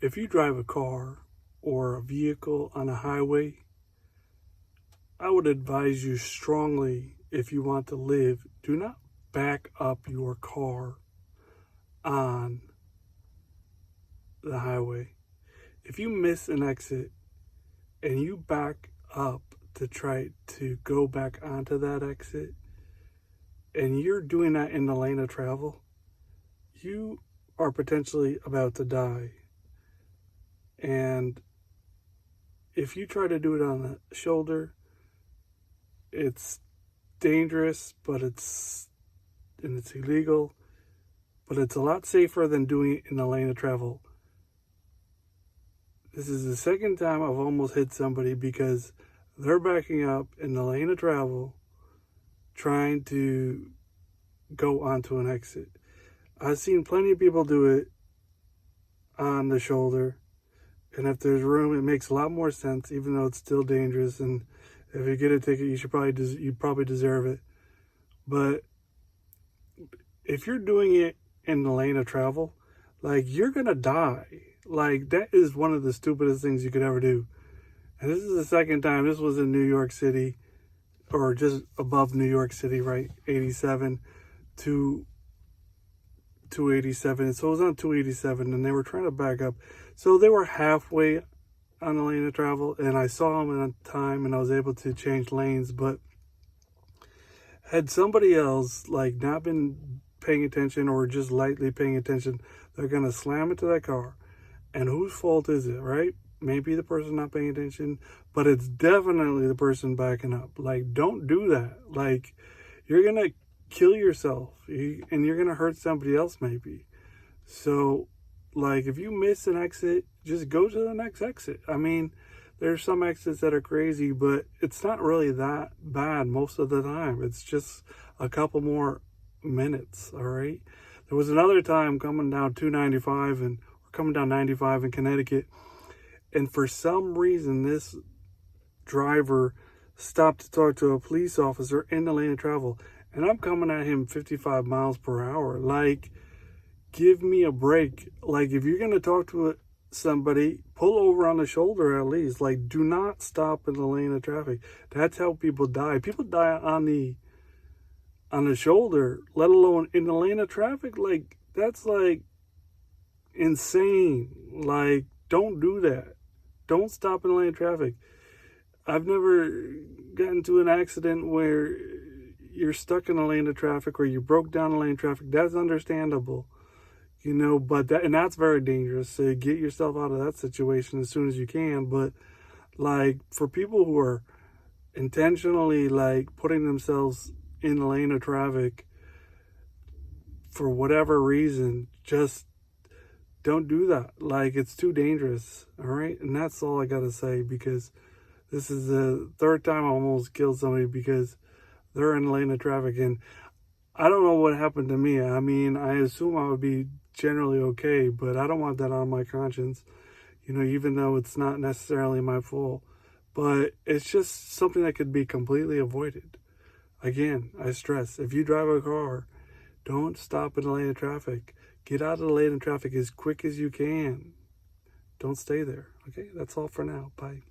If you drive a car or a vehicle on a highway, I would advise you strongly, if you want to live, do not back up your car on the highway. If you miss an exit and you back up to try to go back onto that exit, and you're doing that in the lane of travel, you are potentially about to die. And if you try to do it on the shoulder, it's dangerous, it's illegal, but it's a lot safer than doing it in the lane of travel. This is the second time I've almost hit somebody because they're backing up in the lane of travel, trying to go onto an exit. I've seen plenty of people do it on the shoulder, and if there's room, it makes a lot more sense, even though it's still dangerous. And if you get a ticket, you probably deserve it. But if you're doing it in the lane of travel, like, you're gonna die. Like, that is one of the stupidest things you could ever do. And this is the second time. This was in New York City, or just above New York City, right? 87 to 287. So it was on 287, and they were trying to back up. So they were halfway on the lane of travel, and I saw them in time, and I was able to change lanes. But had somebody else, like, not been paying attention or just lightly paying attention, they're going to slam into that car. And whose fault is it, right? Maybe the person not paying attention, but it's definitely the person backing up. Like, don't do that. Like, you're going to kill yourself, and you're going to hurt somebody else maybe. So, like, if you miss an exit, just go to the next exit. I mean, there's some exits that are crazy, but it's not really that bad most of the time. It's just a couple more minutes, all right? There was another time coming down 295 and coming down 95 in Connecticut, and for some reason this driver stopped to talk to a police officer in the lane of travel, and I'm coming at him 55 miles per hour. Like, give me a break. Like, if you're going to talk to somebody, pull over on the shoulder at least. Like, do not stop in the lane of traffic. That's how people die. People die on the shoulder, let alone in the lane of traffic. Like, that's like insane. Like, don't do that. Don't stop in the lane of traffic. I've never gotten to an accident where you're stuck in a lane of traffic or you broke down a lane of traffic. That's understandable, but that's very dangerous. So get yourself out of that situation as soon as you can. But, like, for people who are intentionally, like, putting themselves in the lane of traffic for whatever reason, just don't do that. Like, it's too dangerous, all right? And that's all I got to say, because this is the third time I almost killed somebody because they're in the lane of traffic. And I don't know what happened to me. I mean, I assume I would be generally okay, but I don't want that on my conscience, even though it's not necessarily my fault. But it's just something that could be completely avoided. Again, I stress, if you drive a car, don't stop in the lane of traffic. Get out of the lane of traffic as quick as you can. Don't stay there. Okay, that's all for now. Bye.